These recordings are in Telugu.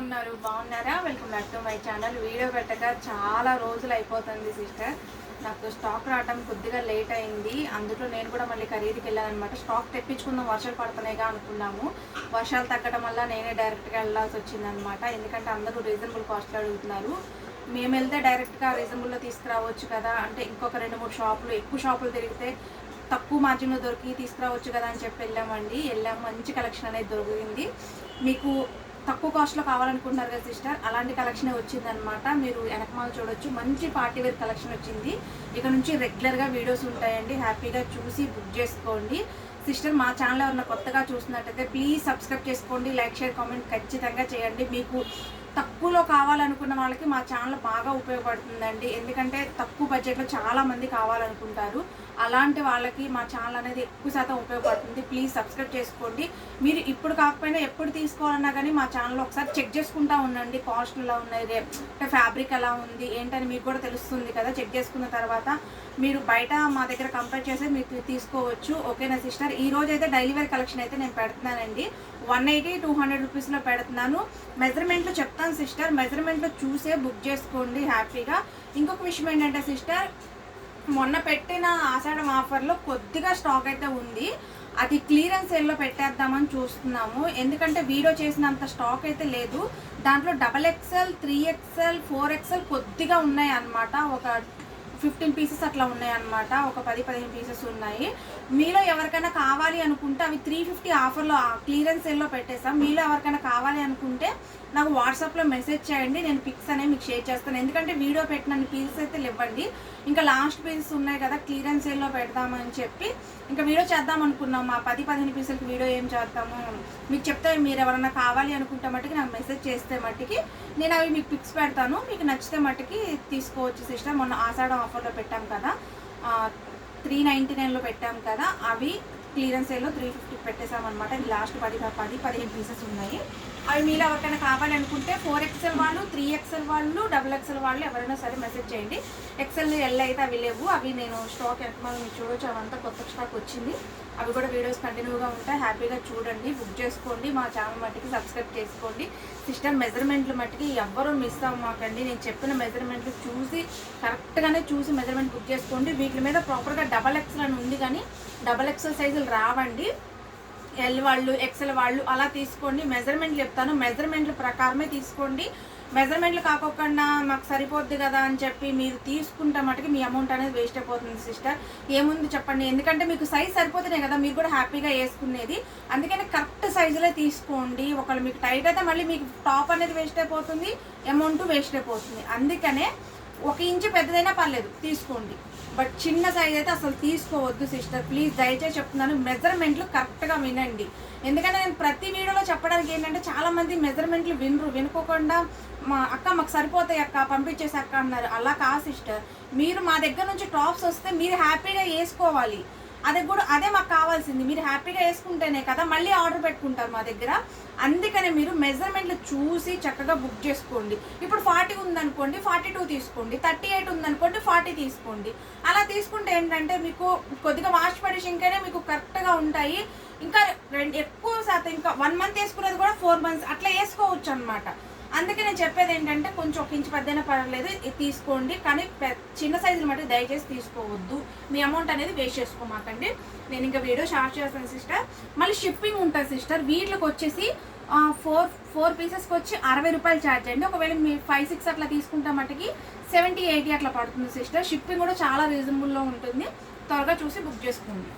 ఉన్నారు? బాగున్నారా? Welcome back to my channel. Video పెట్టక చాలా రోజులు అయిపోతుంది సిస్టర్. నాకు స్టాక్ రావడం కొద్దిగా లేట్ అయింది. అందులో నేను కూడా మళ్ళీ ఖరీదుకి వెళ్ళానమాట. స్టాక్ తెప్పించుకుందాం, వర్షాలు పడుతున్నాయిగా అనుకున్నాము. వర్షాలు తగ్గడం వల్ల నేనే డైరెక్ట్గా వెళ్ళాల్సి వచ్చిందనమాట. ఎందుకంటే అందరూ రీజనబుల్ కాస్ట్లో అడుగుతున్నారు. మేము వెళ్తే డైరెక్ట్గా రీజనబుల్లో తీసుకురావచ్చు కదా, అంటే ఇంకొక 2-3 షాపులు, ఎక్కువ షాపులు తిరిగితే తక్కువ మార్జిన్లో దొరికి తీసుకురావచ్చు కదా అని చెప్పి వెళ్ళాము. మంచి కలెక్షన్ అనేది దొరికింది. మీకు తక్కువ కాస్ట్లో కావాలనుకుంటున్నారు కదా సిస్టర్, అలాంటి కలెక్షనే వచ్చిందనమాట. మీరు వెనకమాల చూడొచ్చు, మంచి పార్టీ వేర్ కలెక్షన్ వచ్చింది. ఇక నుంచి రెగ్యులర్గా వీడియోస్ ఉంటాయండి, హ్యాపీగా చూసి బుక్ చేసుకోండి సిస్టర్. మా ఛానల్ ఎవరైనా కొత్తగా చూస్తున్నట్టయితే ప్లీజ్ సబ్స్క్రైబ్ చేసుకోండి, లైక్ షేర్ కామెంట్ ఖచ్చితంగా చేయండి. మీకు తక్కువలో కావాలనుకున్న వాళ్ళకి మా ఛానల్ బాగా ఉపయోగపడుతుందండి. ఎందుకంటే తక్కువ బడ్జెట్లో చాలామంది కావాలనుకుంటారు. అలాంటి వాళ్ళకి మా ఛానల్ అనేది ఎక్కువ శాతం ఉపయోగపడుతుంది. ప్లీజ్ సబ్స్క్రైబ్ చేసుకోండి. మీరు ఇప్పుడు కాకపోయినా ఎప్పుడు తీసుకోవాలన్నా కానీ మా ఛానల్లో ఒకసారి చెక్ చేసుకుంటూ ఉండండి. కాస్ట్ ఎలా ఉన్నాయి, అంటే ఫ్యాబ్రిక్ ఎలా ఉంది ఏంటని మీకు కూడా తెలుస్తుంది కదా. చెక్ చేసుకున్న తర్వాత మీరు బయట మా దగ్గర కంపేర్ చేసి మీరు తీసుకోవచ్చు. ఓకేనా సిస్టర్? ఈ రోజు అయితే డైలీ వేర్ కలెక్షన్ అయితే నేను పెడుతున్నానండి. 180-200 రూపీస్లో పెడుతున్నాను. మెజర్మెంట్లు చెప్తాను సిస్టర్, మెజర్మెంట్లో చూసే బుక్ చేసుకోండి హ్యాపీగా. ఇంకొక విషయం ఏంటంటే సిస్టర్, మొన్న పెట్టిన ఆషాఢం ఆఫర్లో కొద్దిగా స్టాక్ అయితే ఉంది. అది క్లియరెన్స్ సేల్లో పెట్టేద్దామని చూస్తున్నాము. ఎందుకంటే వీడియో చేసినంత స్టాక్ అయితే లేదు. దాంట్లో XXL, 3XL, 4XL కొద్దిగా ఉన్నాయి అన్నమాట. ఒక 15 పీసెస్ అట్లా ఉన్నాయి అన్నమాట. ఒక 10-15 పీసెస్ ఉన్నాయి. మీలో ఎవరికైనా కావాలి అనుకుంటే అవి 350 ఆఫర్లో క్లియరెన్స్ సేల్లో పెట్టేసాం. మీలో ఎవరికైనా కావాలి అనుకుంటే నాకు వాట్సాప్లో మెసేజ్ చేయండి, నేను పిక్స్ అనేవి మీకు షేర్ చేస్తాను. ఎందుకంటే వీడియో పెట్టిన పీసెస్ అయితే ఇవ్వండి, ఇంకా లాస్ట్ పీసెస్ ఉన్నాయి కదా క్లియరెన్స్ సేల్లో పెడదామని చెప్పి ఇంకా వీడియో చేద్దాం అనుకున్నాం. మా 10-15 పీసులకి వీడియో ఏం చేద్దాము మీకు చెప్తే, మీరు ఎవరైనా కావాలి అనుకుంటే మట్టుకి నాకు మెసేజ్ చేస్తే మట్టుకి నేను అవి మీకు పిక్స్ పెడతాను. మీకు నచ్చితే మట్టుకి తీసుకోవచ్చు సిస్టర్. మొన్న ఆషాఢం ఆఫర్లో పెట్టాం కదా, 399లో పెట్టాం కదా, అవి క్లియరెన్స్ సేల్లో 350 పెట్టేసామన్నమాట. ఇది లాస్ట్ 10-15 పీసెస్ ఉన్నాయి. అవి మీరు ఎవరికైనా కావాలనుకుంటే 4XL వాళ్ళు, 3XL వాళ్ళు, XXL వాళ్ళు ఎవరైనా సరే మెసేజ్ చేయండి. XL, L అయితే అవి లేవు. అవి నేను స్టాక్ ఎంత మీరు చూడవచ్చు, అవంతా కొత్త స్టాక్ వచ్చింది. అవి కూడా వీడియోస్ కంటిన్యూగా ఉంటాయి. హ్యాపీగా చూడండి, బుక్ చేసుకోండి. మా ఛానల్ మట్టికి సబ్స్క్రైబ్ చేసుకోండి సిస్టర్. మెజర్మెంట్లు మట్టికి ఎవ్వరూ మిస్ అవ్వమాకండి. నేను చెప్పిన మెజర్మెంట్లు చూసి కరెక్ట్గానే చూసి మెజర్మెంట్ బుక్ చేసుకోండి. వీటి మీద ప్రాపర్గా XXL అని ఉంది, కానీ XXL సైజులు రావండి. L వాళ్ళు, XL వాళ్ళు అలా తీసుకోండి. మెజర్మెంట్లు చెప్తాను, మెజర్మెంట్ల ప్రకారమే తీసుకోండి. మెజర్మెంట్లు కాకుండా మాకు సరిపోద్ది కదా అని చెప్పి మీరు తీసుకుంటే మటుకు మీ అమౌంట్ అనేది వేస్ట్ అయిపోతుంది సిస్టర్. ఏముంది చెప్పండి, ఎందుకంటే మీకు సైజ్ సరిపోతున్నాయి కదా మీరు కూడా హ్యాపీగా వేసుకునేది. అందుకని కరెక్ట్ సైజులే తీసుకోండి. ఒకవేళ మీకు టైట్ అయితే మళ్ళీ మీకు టాప్ అనేది వేస్ట్ అయిపోతుంది, అమౌంట్ వేస్ట్ అయిపోతుంది. అందుకనే 1 ఇంచు పెద్దదైనా పర్లేదు తీసుకోండి, బట్ చిన్న సైజ్ అయితే అసలు తీసుకోవద్దు సిస్టర్. ప్లీజ్ దయచేసి చెప్తున్నాను, మెజర్మెంట్లు కరెక్ట్గా వినండి. ఎందుకంటే నేను ప్రతి వీడియోలో చెప్పడానికి ఏంటంటే చాలామంది మెజర్మెంట్లు వినుకోకుండా మాకు సరిపోతాయి అక్క, పంపించేసి అక్క అన్నారు. అలా కాదు సిస్టర్, మీరు మా దగ్గర నుంచి టాప్స్ వస్తే మీరు హ్యాపీగా వేసుకోవాలి. అదే మాకు కావాల్సింది. మీరు హ్యాపీగా వేసుకుంటేనే కదా మళ్ళీ ఆర్డర్ పెట్టుకుంటారు మా దగ్గర. అందుకనే మీరు మెజర్మెంట్లు చూసి చక్కగా బుక్ చేసుకోండి. ఇప్పుడు 40 ఉందనుకోండి 42 తీసుకోండి, 38 ఉందనుకోండి 40 తీసుకోండి. అలా తీసుకుంటే ఏంటంటే మీకు కొద్దిగా వాష్ ఫినిషింగ్కైనా మీకు కరెక్ట్గా ఉంటాయి. ఇంకా ఎక్కువ శాతం ఇంకా 1 మంత్ వేసుకునేది కూడా 4 మంత్స్ అట్లా వేసుకోవచ్చు అనమాట. అందుకే నేను చెప్పేది ఏంటంటే కొంచెం 1 ఇంచు పెద్దైనా పర్లేదు తీసుకోండి, కానీ చిన్న సైజులు మట్టి దయచేసి తీసుకోవద్దు. మీ అమౌంట్ అనేది వేస్ట్ చేసుకోమాకండి. నేను ఇంకా వీడియో స్టార్ట్ చేస్తాను సిస్టర్. మళ్ళీ షిప్పింగ్ ఉంటుంది సిస్టర్. వీటికి వచ్చేసి 4 పీసెస్కి వచ్చి 60 రూపాయలు ఛార్జ్ అండి. ఒకవేళ మీరు 5-6 అట్లా తీసుకుంటే మట్టుకి 70-80 అట్లా పడుతుంది సిస్టర్. షిప్పింగ్ కూడా చాలా రీజనబుల్లో ఉంటుంది. త్వరగా చూసి బుక్ చేసుకోండి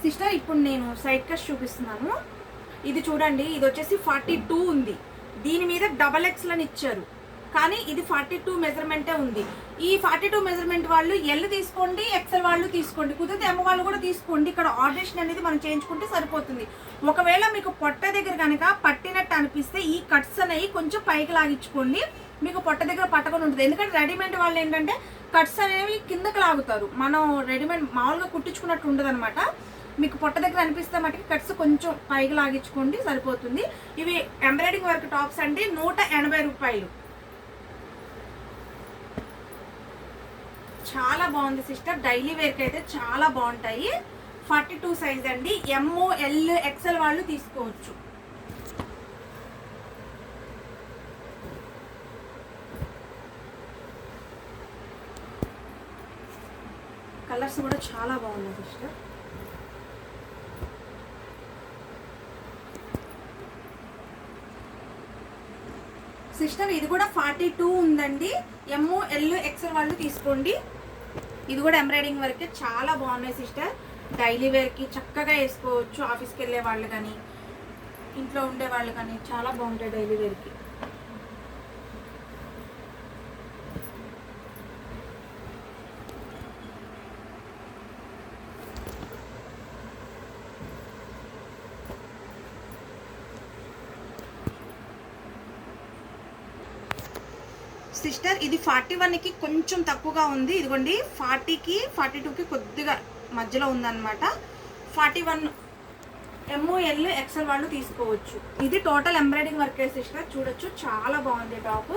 సిస్టర్. ఇప్పుడు నేను సైడ్ కట్ చూపిస్తున్నాను. ఇది చూడండి, ఇది వచ్చేసి 42 ఉంది. దీని మీద XXL అని ఇచ్చారు, కానీ ఇది 42 మెజర్మెంటే ఉంది. ఈ 42 మెజర్మెంట్ వాళ్ళు L తీసుకోండి, XL వాళ్ళు తీసుకోండి, కుదిరితే M వాళ్ళు కూడా తీసుకోండి. ఇక్కడ ఆర్డరేషన్ అనేది మనం చేయించుకుంటే సరిపోతుంది. ఒకవేళ మీకు పొట్ట దగ్గర కనుక పట్టినట్టు అనిపిస్తే ఈ కట్స్ అనేవి కొంచెం పైకి లాగించుకోండి. మీకు పొట్ట దగ్గర పట్టకుండా ఉంటుంది. ఎందుకంటే రెడీమేడ్ వాళ్ళు ఏంటంటే కట్స్ అనేవి కిందకి లాగుతారు. మనం రెడీమేడ్ మామూలుగా కుట్టించుకున్నట్టు ఉండదు అనమాట. మీకు పొట్ట దగ్గర అనిపిస్తే మటుకు కట్స్ కొంచెం పైకి లాగించుకోండి, సరిపోతుంది. ఇవి ఎంబ్రాయిడింగ్ వర్క్ టాప్స్ అండి, 180 రూపాయలు. చాలా బాగుంది సిస్టర్. డైలీ వేర్కి అయితే చాలా బాగుంటాయి. 42 సైజ్ అండి. M, L, XL వాళ్ళు తీసుకోవచ్చు. కలర్స్ కూడా చాలా బాగున్నాయి సిస్టర్. సిస్టర్ ఇది కూడా 42 ఉందండి. ML XL వాళ్ళు తీసుకోండి. ఇది కూడా ఎంబ్రాయిడింగ్ వర్క్ చాలా బాగున్నాయి సిస్టర్. డైలీ వేర్కి చక్కగా వేసుకోవచ్చు. ఆఫీస్కి వెళ్ళే వాళ్ళు కానీ ఇంట్లో ఉండే వాళ్ళు కానీ చాలా బాగుంటాయి డైలీ వేర్కి. సిస్టర్ ఇది 41కి కొంచెం తక్కువగా ఉంది. ఇదిగోండి 40కి 42కి కొద్దిగా మధ్యలో ఉందన్నమాట. 41 ML XL వాళ్ళు తీసుకోవచ్చు. ఇది టోటల్ ఎంబ్రాయిడింగ్ వర్క్ సిస్టర్. చూడొచ్చు చాలా బాగుంది టాప్.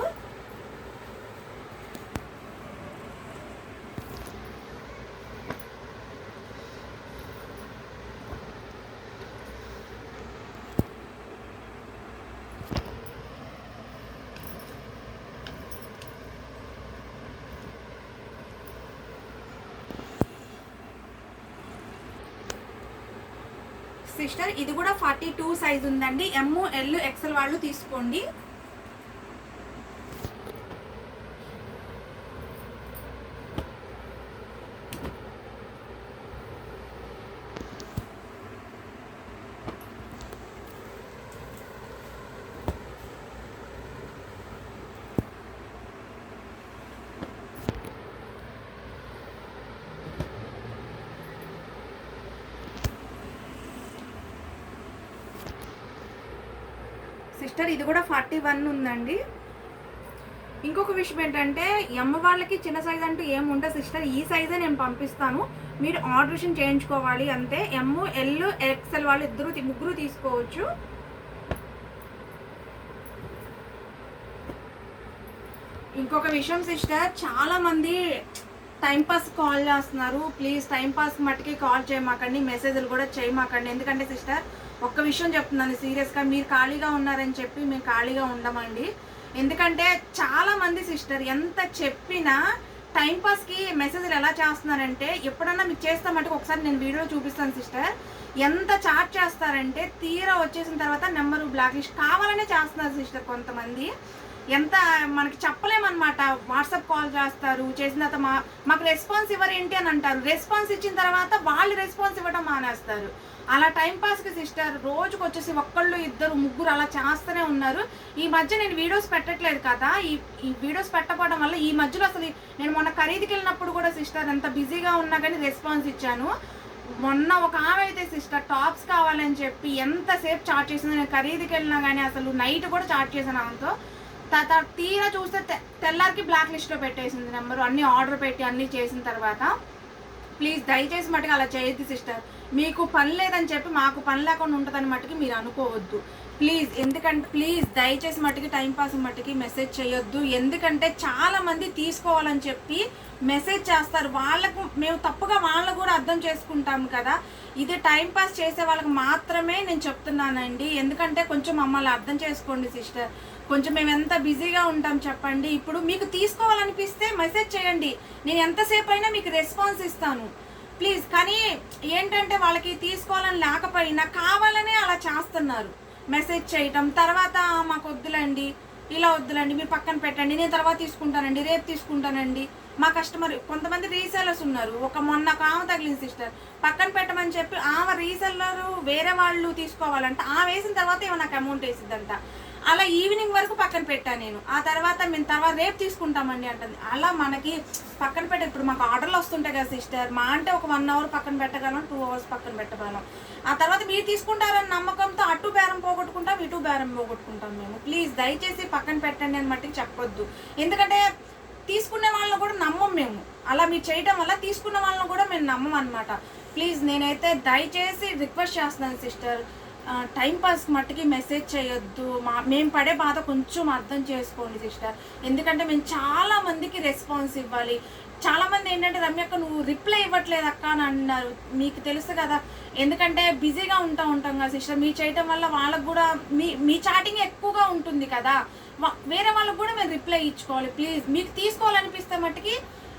సిస్టర్ ఇది కూడా 42 సైజ్ ఉందండి. ML XL వాళ్ళు తీసుకోండి. సిస్టర్ ఇది కూడా 41 ఉందండి. ఇంకొక విషయం ఏంటంటే వాళ్ళకి చిన్న సైజ్ అంటూ ఏముంటుంది సిస్టర్. ఈ సైజే నేను పంపిస్తాను, మీరు ఆర్డరేషన్ చేయించుకోవాలి అంతే. ML XL వాళ్ళు ముగ్గురు తీసుకోవచ్చు. ఇంకొక విషయం సిస్టర్, చాలా మంది టైంపాస్ కాల్ చేస్తున్నారు. ప్లీజ్ టైంపాస్ మట్టుకి కాల్ చేయమాకండి, మెసేజ్లు కూడా చేయమాకండి. ఎందుకంటే సిస్టర్ ఒక్క విషయం చెప్తున్నాను సీరియస్గా, మీరు ఖాళీగా ఉన్నారని చెప్పి మేము ఖాళీగా ఉండమండి. ఎందుకంటే చాలా మంది సిస్టర్ ఎంత చెప్పినా టైంపాస్కి మెసేజ్లు ఎలా చేస్తున్నారంటే, ఎప్పుడన్నా మీకు చేస్తే మటుకు ఒకసారి నేను వీడియో చూపిస్తాను సిస్టర్. ఎంత చాట్ చేస్తారంటే తీరా వచ్చేసిన తర్వాత నెంబరు బ్లాక్ లిస్ట్ కావాలనే చేస్తున్నారు సిస్టర్ కొంతమంది. ఎంత మనకి చెప్పలేమన్నమాట. వాట్సాప్ కాల్ చేస్తారు, చేసిన తర్వాత మాకు రెస్పాన్స్ ఇవ్వరేంటి అని అంటారు. రెస్పాన్స్ ఇచ్చిన తర్వాత వాళ్ళు రెస్పాన్స్ ఇవ్వడం మానేస్తారు. అలా టైంపాస్కి సిస్టర్ రోజుకు వచ్చేసి ఒక్కళ్ళు ఇద్దరు ముగ్గురు అలా చేస్తూనే ఉన్నారు. ఈ మధ్య నేను వీడియోస్ పెట్టట్లేదు కదా, ఈ వీడియోస్ పెట్టకపోవడం వల్ల ఈ మధ్యలో అసలు నేను మొన్న ఖరీదుకి వెళ్ళినప్పుడు కూడా సిస్టర్ ఎంత బిజీగా ఉన్నా కానీ రెస్పాన్స్ ఇచ్చాను. మొన్న ఒక ఆమె అయితే సిస్టర్ టాప్స్ కావాలని చెప్పి ఎంతసేపు చార్జ్ చేసింది. నేను ఖరీదుకి వెళ్ళినా కానీ అసలు నైట్ కూడా చార్జ్ చేశాను ఆమెతో. తీరా చూస్తే తెల్లారికి బ్లాక్ లిస్ట్లో పెట్టేసింది నెంబరు. అన్నీ ఆర్డర్ పెట్టి అన్నీ చేసిన తర్వాత ప్లీజ్ దయచేసి మటుకు అలా చేయొద్దు సిస్టర్. మీకు పని లేదని చెప్పి మాకు పని లేకుండా ఉంటుందని మట్టుకి మీరు అనుకోవద్దు ప్లీజ్. ఎందుకంటే ప్లీజ్ దయచేసి మట్టుకి టైంపాస్ మట్టుకి మెసేజ్ చేయొద్దు. ఎందుకంటే చాలామంది తీసుకోవాలని చెప్పి మెసేజ్ చేస్తారు. వాళ్ళకు మేము తప్పుగా వాళ్ళకు కూడా అర్థం చేసుకుంటాము కదా. ఇది టైంపాస్ చేసే వాళ్ళకి మాత్రమే నేను చెప్తున్నానండి. ఎందుకంటే కొంచెం మమ్మల్ని అర్థం చేసుకోండి సిస్టర్. కొంచెం మేము ఎంత బిజీగా ఉంటాం చెప్పండి. ఇప్పుడు మీకు తీసుకోవాలనిపిస్తే మెసేజ్ చేయండి, నేను ఎంతసేపు అయినా మీకు రెస్పాన్స్ ఇస్తాను ప్లీజ్. కానీ ఏంటంటే వాళ్ళకి తీసుకోవాలని లేకపోయినా కావాలనే అలా చేస్తున్నారు మెసేజ్ చేయటం. తర్వాత మాకు వద్దులండి, ఇలా వద్దులండి, మీరు పక్కన పెట్టండి, నేను తర్వాత తీసుకుంటానండి, రేపు తీసుకుంటానండి. మా కస్టమర్ కొంతమంది రీసెలర్స్ ఉన్నారు. మొన్న ఆమె తగిలింది సిస్టర్, పక్కన పెట్టమని చెప్పి ఆమె రీసెల్లరు వేరే వాళ్ళు తీసుకోవాలంట. ఆమె వేసిన తర్వాత ఏమో నాకు అమౌంట్ వేసిద్దంట. అలా ఈవినింగ్ వరకు పక్కన పెట్టాను నేను. ఆ తర్వాత మేము తర్వాత రేపు తీసుకుంటామండి అంటుంది. అలా మనకి పక్కన పెట్టే ఇప్పుడు మాకు ఆర్డర్లు వస్తుంటాయి కదా సిస్టర్. మా అంటే ఒక 1 అవర్ పక్కన పెట్టగలం, 2 అవర్స్ పక్కన పెట్టగలం. ఆ తర్వాత మీరు తీసుకుంటారని నమ్మకంతో అటు బేరం పోగొట్టుకుంటాం, ఇటు బేరం పోగొట్టుకుంటాం మేము. ప్లీజ్ దయచేసి పక్కన పెట్టండి అని మట్టికి చెప్పొద్దు. ఎందుకంటే తీసుకునే వాళ్ళని కూడా నమ్మం మేము. అలా మీరు చేయడం వల్ల తీసుకున్న వాళ్ళని కూడా మేము నమ్మం అనమాట. ప్లీజ్ నేనైతే దయచేసి రిక్వెస్ట్ చేస్తున్నాను సిస్టర్, టైంపాస్ మట్టుకి మెసేజ్ చేయొద్దు. మేము పడే బాధ కొంచెం అర్థం చేసుకోండి సిస్టర్. ఎందుకంటే మేము చాలామందికి రెస్పాన్స్ ఇవ్వాలి. చాలామంది ఏంటంటే రమ్యక్క నువ్వు రిప్లై ఇవ్వట్లేదు అక్క అని అన్నారు. మీకు తెలుసు కదా, ఎందుకంటే బిజీగా ఉంటాం కదా సిస్టర్. మీరు చేయటం వల్ల వాళ్ళకు కూడా మీ చాటింగ్ ఎక్కువగా ఉంటుంది కదా, వేరే వాళ్ళకు కూడా మేము రిప్లై ఇచ్చుకోవాలి. ప్లీజ్ మీకు తీసుకోవాలనిపిస్తే మట్టుకి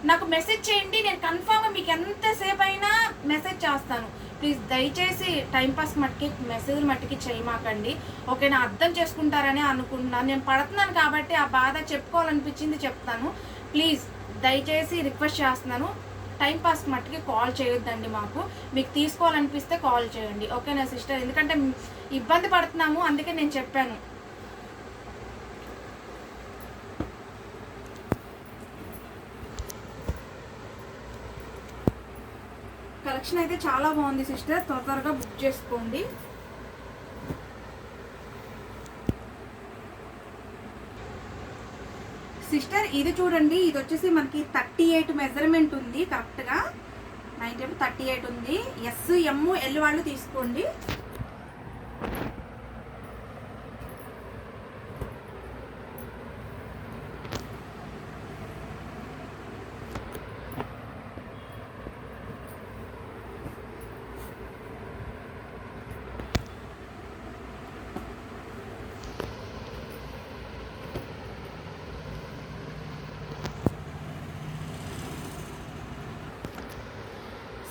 నాకు మెసేజ్ చేయండి, నేను కన్ఫామ్గా మీకు ఎంతసేపు అయినా మెసేజ్ చేస్తాను. ప్లీజ్ దయచేసి టైంపాస్ మట్టుకి మెసేజ్ మట్టుకి చేయమాకండి, ఓకేనా? అర్థం చేసుకుంటారని అనుకుంటున్నాను. నేను పడుతున్నాను కాబట్టి ఆ బాధ చెప్పుకోవాలనిపించింది చెప్తాను. ప్లీజ్ దయచేసి రిక్వెస్ట్ చేస్తున్నాను, టైంపాస్ మట్టుకి కాల్ చేయొద్దండి. మీకు తీసుకోవాలనిపిస్తే కాల్ చేయండి, ఓకేనా సిస్టర్? ఎందుకంటే ఇబ్బంది పడుతున్నాము, అందుకే నేను చెప్పాను. కలెక్షన్ అయితే చాలా బాగుంది సిస్టర్, త్వరగా బుక్ చేసుకోండి. సిస్టర్ ఇది చూడండి, ఇది వచ్చేసి మనకి 38 మెజర్మెంట్ ఉంది కరెక్ట్గా. 38 ఉంది. ఎస్ ఎమ్ ఎల్ వాళ్ళు తీసుకోండి.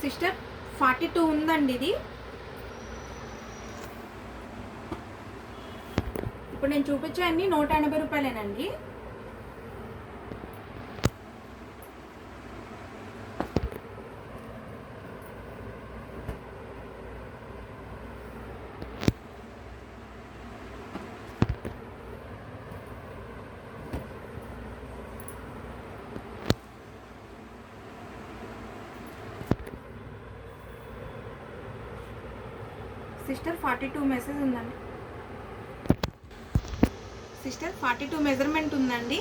సిస్టర్ 42 ఉందండి ఇది. ఇప్పుడు నేను చూపించాన్ని 180 రూపాయలేనండి. సిస్టర్ 42 మెసేజ్ ఉందండి. సిస్టర్ 42 మెజర్మెంట్ ఉందండి.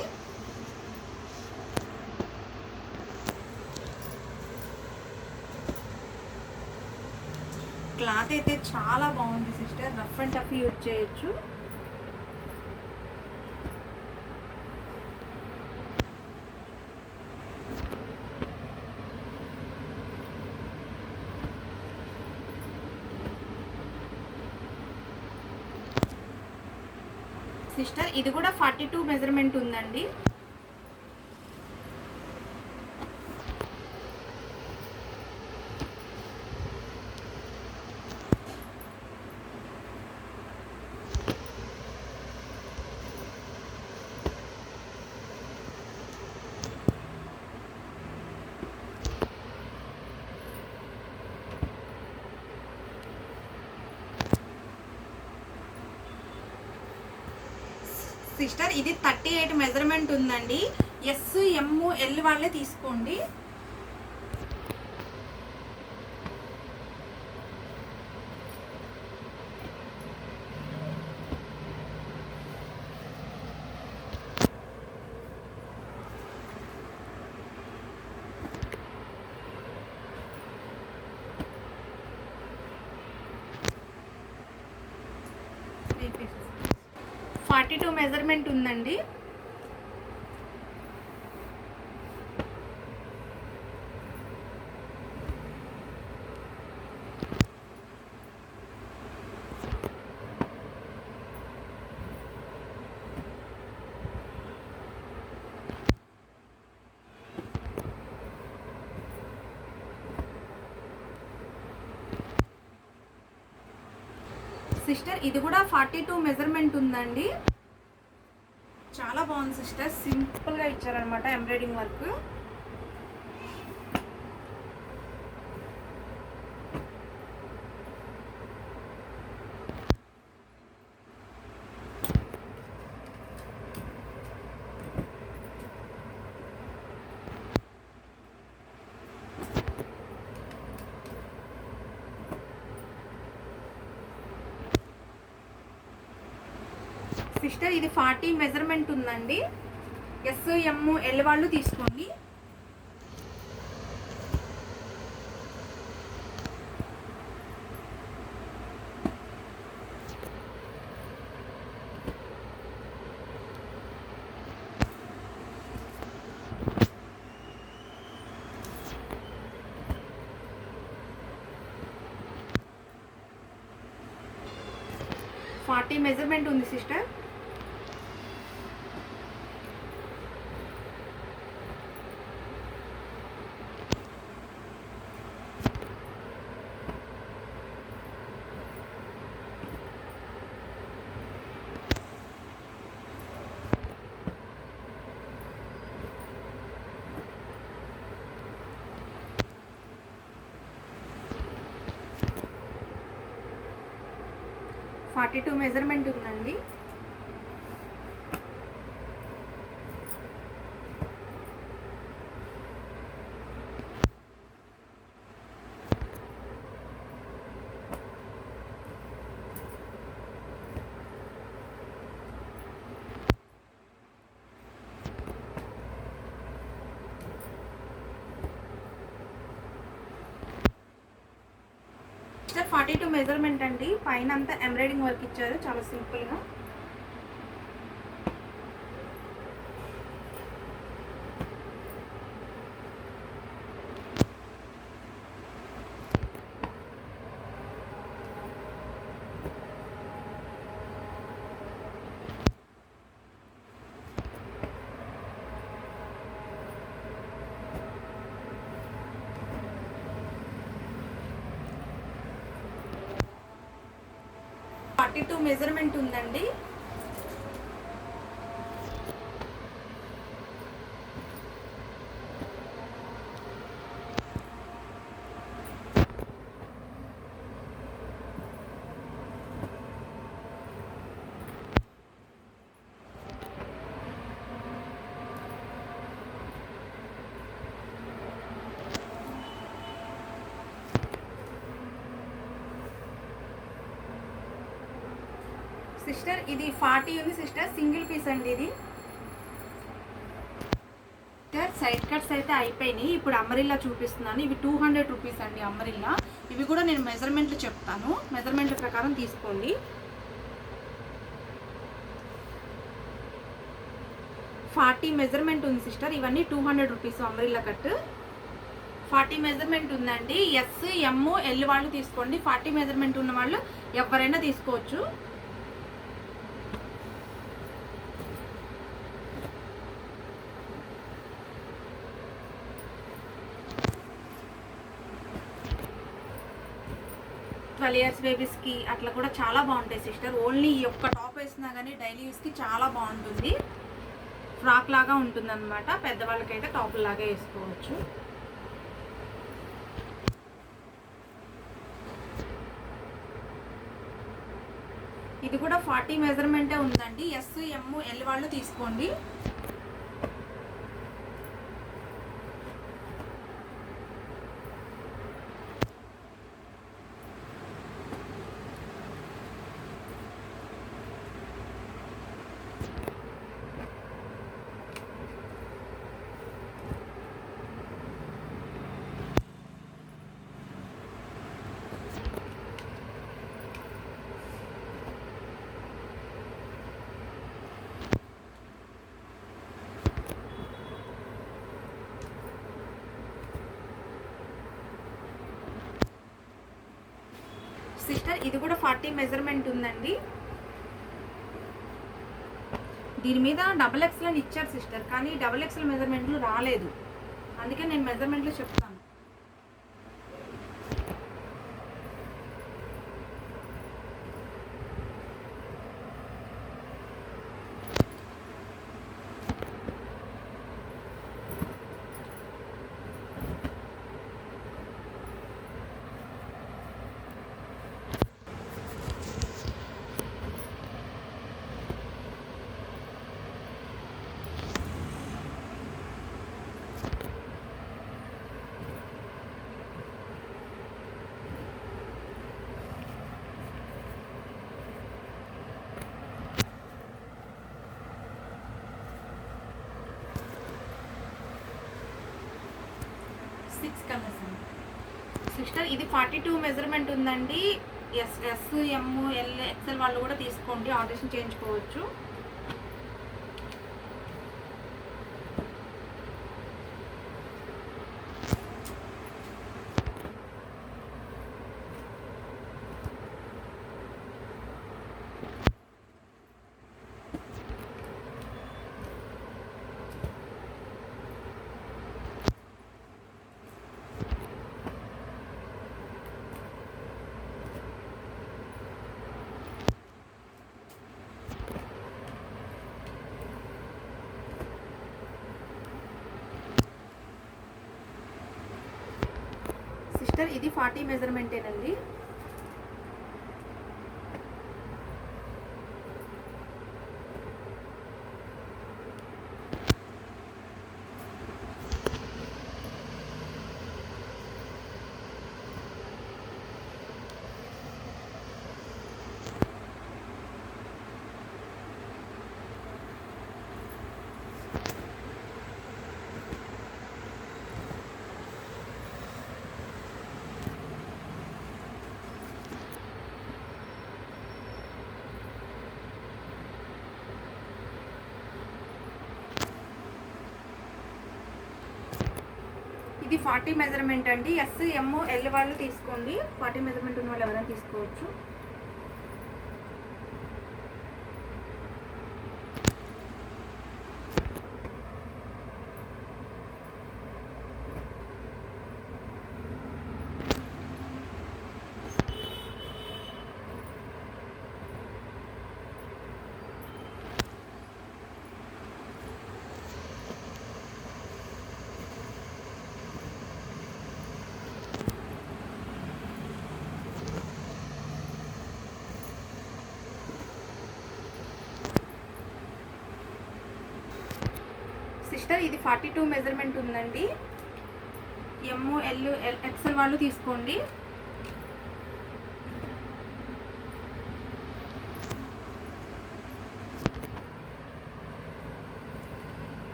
క్లాత్ అయితే చాలా బాగుంది sister, rough and tough use చేయొచ్చు. సిస్టర్ ఇది కూడా 42 మెజర్మెంట్ ఉందండి. సిస్టర్ ఇది 38 మెజర్మెంట్ ఉందండి. ఎస్ ఎమ్ ఎల్ వాళ్ళే తీసుకోండి. ఫార్టీ 42 మెజర్మెంట్ ఉందండి. సిస్టర్ ఇది కూడా 42 మెజర్మెంట్ ఉందండి. చాలా బాగుంది సిస్టర్, సింపుల్గా ఇచ్చారనమాట ఎంబ్రాయిడింగ్ వర్క్. సిస్టర్ ఇది 40 మెజర్మెంట్ ఉందండి. ఎస్ ఎమ్ ఎల్ వాళ్ళు తీసుకోండి. ఫార్టీ మెజర్మెంట్ ఉంది సిస్టర్. 42 మెజర్మెంట్ ఉందండి. సిస్టర్ 42 మెజర్మెంట్ అండి. పైన అంతా ఎంబ్రాయిడింగ్ వర్క్ ఇచ్చారు చాలా సింపుల్గా. టూ మెజర్మెంట్ ఉందండి. సిస్టర్ ఇది 40 ఉంది సిస్టర్, సింగిల్ పీస్ అండి ఇది. సైడ్ కట్స్ అయితే అయిపోయినాయి. ఇప్పుడు అమరిల్లా చూపిస్తున్నాను. ఇవి 200 రూపీస్ అండి అమరిల్లా. ఇవి కూడా నేను మెజర్మెంట్లు చెప్తాను, మెజర్మెంట్ల ప్రకారం తీసుకోండి. 40 మెజర్మెంట్ ఉంది సిస్టర్. ఇవన్నీ 200 రూపీస్ అమరిల్లా కట్. 40 మెజర్మెంట్ ఉందండి. ఎస్, ఎమ్, ఎల్ వాళ్ళు తీసుకోండి. 40 మెజర్మెంట్ ఉన్న వాళ్ళు ఎవరైనా తీసుకోవచ్చు. ఇయర్స్ బేబీస్కి అట్లా కూడా చాలా బాగుంటాయి సిస్టర్. ఓన్లీ ఈ ఒక్క టాప్ వేసినా కానీ డైలీ యూస్కి చాలా బాగుంటుంది. ఫ్రాక్ లాగా ఉంటుంది అనమాట. పెద్దవాళ్ళకైతే టాప్ లాగా వేసుకోవచ్చు. ఇది కూడా 40 మెజర్మెంటే ఉందండి. ఎస్, ఎమ్, ఎల్ వాళ్ళు తీసుకోండి. సిస్టర్ ఇది కూడా 40 మెజర్మెంట్ ఉందండి. దీని మీద XXL అని ఇచ్చారు సిస్టర్, కానీ XXL మెజర్మెంట్లు రాలేదు. అందుకే నేను మెజర్మెంట్లు చెప్తాను. సిస్టర్ ఇది 42 మెజర్మెంట్ ఉందండి. ఎస్, ఎమ్, ఎల్, XL వాళ్ళు కూడా తీసుకోండి. ఆల్టరేషన్ చేయించుకోవచ్చు. సిస్టర్ ఇది 40 మెజర్మెంటేనండి. ఇది 40 మెజర్మెంట్ అండి. ఎస్ ఎమ్ ఎల్ వాళ్ళు తీసుకోండి. 40 మెజర్మెంట్ ఉన్న వాళ్ళు ఎవరైనా తీసుకోవచ్చు. సిస్టర్ ఇది 42 మెజర్మెంట్ ఉందండి. ఎమ్ ఎల్ ఎక్సెల్ వాళ్ళు తీసుకోండి.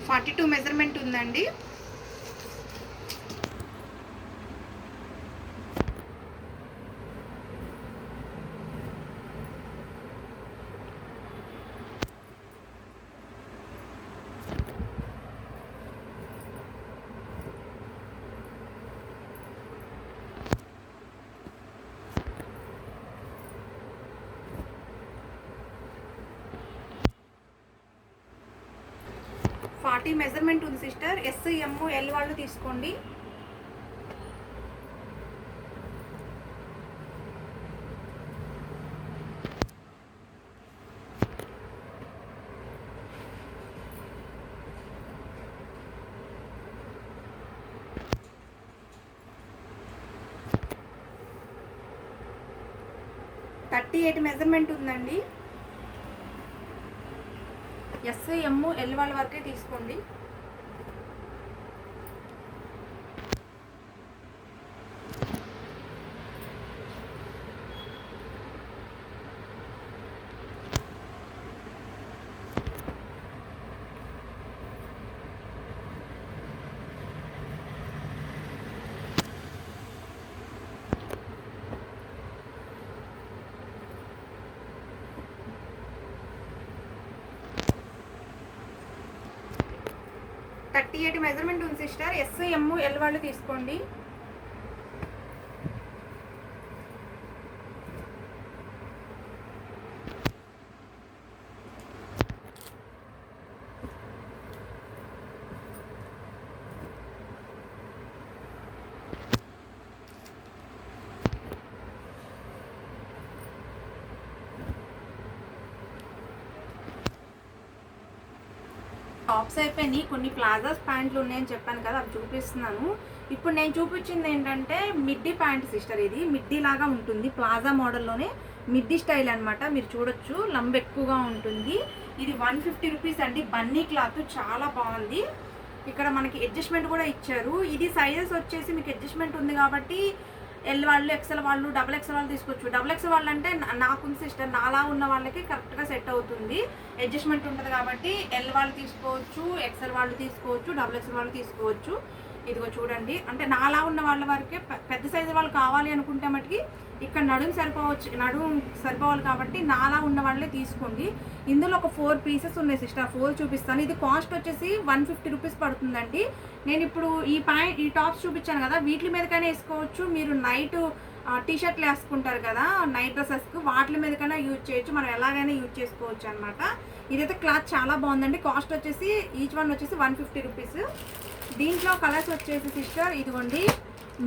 ఫార్టీ టూ మెజర్మెంట్ ఉందండి. ఫార్టీ మెజర్మెంట్ ఉంది సిస్టర్. ఎస్ ఎమ్ ఎల్ వాళ్ళు తీసుకోండి. థర్టీ 38 మెజర్మెంట్ ఉందండి. ఎస్ ఎమ్ ఎల్ వాళ్ళ వరకే తీసుకోండి. థర్టీ 38 మెజర్మెంట్ ఉంది సిస్టర్. ఎస్ ఎమ్ ఎల్ వాళ్ళు తీసుకోండి. టాప్స్ అయిపోయినాయి. కొన్ని ప్లాజాస్ ప్యాంట్లు ఉన్నాయని చెప్పాను కదా, అవి చూపిస్తున్నాను. ఇప్పుడు నేను చూపించింది ఏంటంటే మిడ్డీ ప్యాంట్ సిస్టర్. ఇది మిడ్డీ లాగా ఉంటుంది, ప్లాజా మోడల్లోనే మిడ్డీ స్టైల్ అనమాట. మీరు చూడొచ్చు, లంబ్ ఎక్కువగా ఉంటుంది. ఇది 150 రూపీస్ అండి. బన్నీ క్లాత్ చాలా బాగుంది. ఇక్కడ మనకి అడ్జస్ట్మెంట్ కూడా ఇచ్చారు. ఇది సైజెస్ వచ్చేసి మీకు అడ్జస్ట్మెంట్ ఉంది కాబట్టి ఎల్ వాళ్ళు, ఎక్సెల్ వాళ్ళు, డబుల్ ఎక్సెల్ వాళ్ళు తీసుకోవచ్చు. డబుల్ ఎక్సెల్ వాళ్ళు అంటే నాకుంది సిస్టర్, నాలా ఉన్న వాళ్ళకి కరెక్ట్గా సెట్ అవుతుంది, అడ్జస్ట్మెంట్ ఉంటుంది కాబట్టి ఎల్ వాళ్ళు తీసుకోవచ్చు, ఎక్సెల్ వాళ్ళు తీసుకోవచ్చు, డబుల్ ఎక్సెల్ వాళ్ళు తీసుకోవచ్చు. ఇదిగో చూడండి, అంటే నాలా ఉన్న వాళ్ళ వరకే. పెద్ద సైజు వాళ్ళు కావాలి అనుకుంటే మటుకి ఇక్కడ నడుము సరిపోవాలి కాబట్టి నాలా ఉన్న వాళ్ళే తీసుకోండి. ఇందులో ఒక 4 పీసెస్ ఉన్నాయి సిస్టర్, 4 చూపిస్తాను. ఇది కాస్ట్ వచ్చేసి 150 రూపీస్ పడుతుందండి. నేను ఇప్పుడు ఈ టాప్స్ చూపించాను కదా, వీటి మీదకైనా వేసుకోవచ్చు. మీరు నైట్ టీషర్ట్లు వేసుకుంటారు కదా, నైట్ డ్రెస్సెస్కి, వాటి మీదకైనా యూజ్ చేయొచ్చు. మనం ఎలాగైనా యూజ్ చేసుకోవచ్చు అనమాట. ఇదైతే క్లాత్ చాలా బాగుందండి. కాస్ట్ వచ్చేసి ఈచ్ వన్ వచ్చేసి 150 రూపీస్. దీంట్లో కలర్స్ వచ్చేసి సిస్టర్ ఇదిగోండి,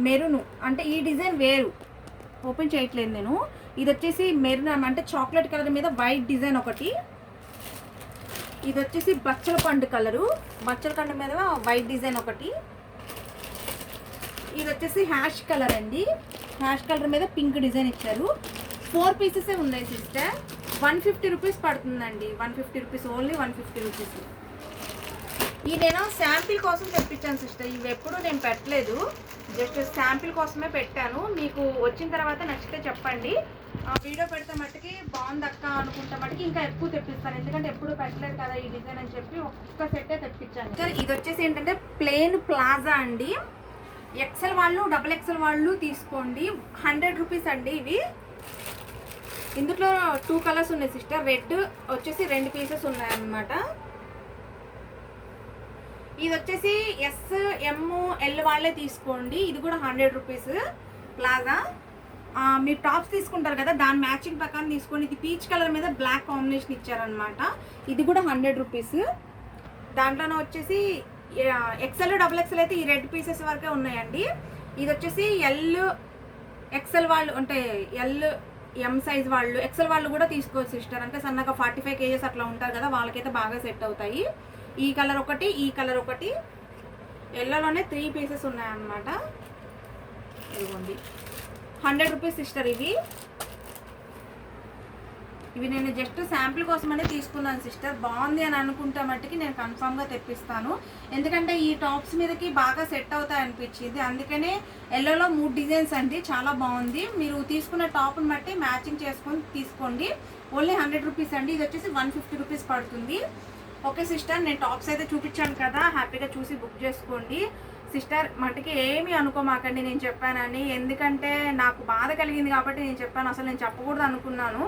మెరూన్, అంటే ఈ డిజైన్ వేరు, ఓపెన్ చేయట్లేదు నేను. ఇది వచ్చేసి మెరూన్ అంటే చాక్లెట్ కలర్ మీద వైట్ డిజైన్ ఒకటి. ఇది వచ్చేసి బచ్చల పండు కలరు, బచ్చల పండు మీద వైట్ డిజైన్ ఒకటి. ఇది వచ్చేసి హ్యాష్ కలర్ అండి, హ్యాష్ కలర్ మీద పింక్ డిజైన్ ఇచ్చారు. 4 పీసెస్ ఉన్నాయి సిస్టర్. 150 రూపీస్ పడుతుందండి. 150 రూపీస్, ఓన్లీ 150 రూపీస్. ఇది నేను శాంపిల్ కోసం తెప్పించాను సిస్టర్. ఇవి ఎప్పుడు నేను పెట్టలేదు, జస్ట్ శాంపిల్ కోసమే పెట్టాను. మీకు వచ్చిన తర్వాత నచ్చితే చెప్పండి. ఆ వీడియో పెడితే మట్టుకి బాగుంది అక్క అనుకుంటే మట్టుకి ఇంకా ఎక్కువ తెప్పిస్తాను, ఎందుకంటే ఎప్పుడు పెట్టలేదు కదా ఈ డిజైన్ అని చెప్పి ఒక్క సెట్టే తెప్పించాను. సార్ ఇది వచ్చేసి ఏంటంటే ప్లెయిన్ ప్లాజా అండి. ఎక్సెల్ వాళ్ళు డబుల్ ఎక్సెల్ వాళ్ళు తీసుకోండి, 100 రూపీస్ అండి ఇవి. ఇందులో 2 కలర్స్ ఉన్నాయి సిస్టర్, రెడ్ వచ్చేసి 2 పీసెస్ ఉన్నాయన్నమాట. ఇది వచ్చేసి ఎస్ ఎమ్ ఎల్ వాళ్ళే తీసుకోండి, ఇది కూడా 100 రూపీస్ ప్లాజా. మీరు టాప్స్ తీసుకుంటారు కదా దాని మ్యాచింగ్ ప్రకారం తీసుకోండి. ఇది పీచ్ కలర్ మీద బ్లాక్ కాంబినేషన్ ఇచ్చారనమాట, ఇది కూడా 100 రూపీస్. దాంట్లోనే వచ్చేసి ఎక్సెల్ డబుల్ ఎక్సెల్ అయితే ఈ 2 పీసెస్ వరకే ఉన్నాయండి. ఇది వచ్చేసి ఎల్ ఎక్సెల్ వాళ్ళు అంటే ఎల్ ఎం సైజ్ వాళ్ళు, ఎక్సెల్ వాళ్ళు కూడా తీసుకోవచ్చు సిస్టర్, అంటే సన్నగా 45 కేజెస్ అట్లా ఉంటారు కదా వాళ్ళకైతే బాగా సెట్ అవుతాయి. ఈ కలర్ ఒకటి, ఈ కలర్ ఒకటి, ఎల్లోలోనే 3 పీసెస్ ఉన్నాయన్నమాట. ఇదిగోండి 100 రూపీస్ సిస్టర్. ఇవి నేను జస్ట్ శాంపుల్ కోసమనే తీసుకున్నాను సిస్టర్, బాగుంది అని అనుకుంటే మట్టుకి నేను కన్ఫామ్గా తెప్పిస్తాను, ఎందుకంటే ఈ టాప్స్ మీదకి బాగా సెట్ అవుతాయి అనిపించింది. అందుకనే ఎల్లోలో 3 డిజైన్స్ అండి, చాలా బాగుంది. మీరు తీసుకున్న టాప్ని బట్టి మ్యాచింగ్ చేసుకొని తీసుకోండి. ఓన్లీ 100 రూపీస్ అండి. ఇది వచ్చేసి 150 రూపీస్ పడుతుంది. ఓకే సిస్టర్, నేను టాప్స్ అయితే చూపించాను కదా, హ్యాపీగా చూసి బుక్ చేసుకోండి సిస్టర్. మటుకి ఏమీ అనుకోమాకండి నేను చెప్పానని, ఎందుకంటే నాకు బాధ కలిగింది కాబట్టి నేను చెప్పాను. అసలు నేను చెప్పకూడదు అనుకున్నాను,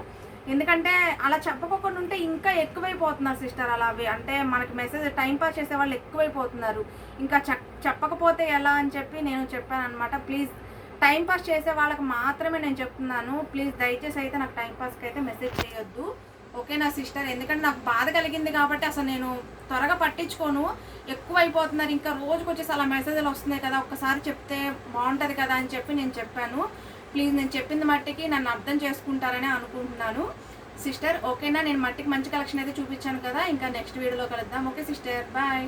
ఎందుకంటే అలా చెప్పకుండా ఉంటే ఇంకా ఎక్కువైపోతున్నారు సిస్టర్. అలా అంటే మనకి మెసేజ్ టైంపాస్ చేసే వాళ్ళు ఎక్కువైపోతున్నారు, ఇంకా చెప్పకపోతే ఎలా అని చెప్పి నేను చెప్పాను అనమాట. ప్లీజ్ టైంపాస్ చేసే వాళ్ళకి మాత్రమే నేను చెప్తున్నాను, ప్లీజ్ దయచేసి అయితే నాకు టైంపాస్కి అయితే మెసేజ్ చేయొద్దు, ఓకేనా సిస్టర్. ఎందుకంటే నాకు బాధ కలిగింది కాబట్టి అసలు నేను త్వరగా పట్టించుకోను, ఎక్కువ అయిపోతున్నారు ఇంకా రోజుకి వచ్చేసి అలా మెసేజ్లు వస్తున్నాయి కదా, ఒక్కసారి చెప్తే బాగుంటుంది కదా అని చెప్పి నేను చెప్పాను. ప్లీజ్ నేను చెప్పింది మట్టికి నన్ను అర్థం చేసుకుంటారని అనుకుంటున్నాను సిస్టర్, ఓకేనా. నేను మట్టికి మంచి కలెక్షన్ అయితే చూపించాను కదా, ఇంకా నెక్స్ట్ వీడియోలో కలుద్దాం. Okay sister, bye.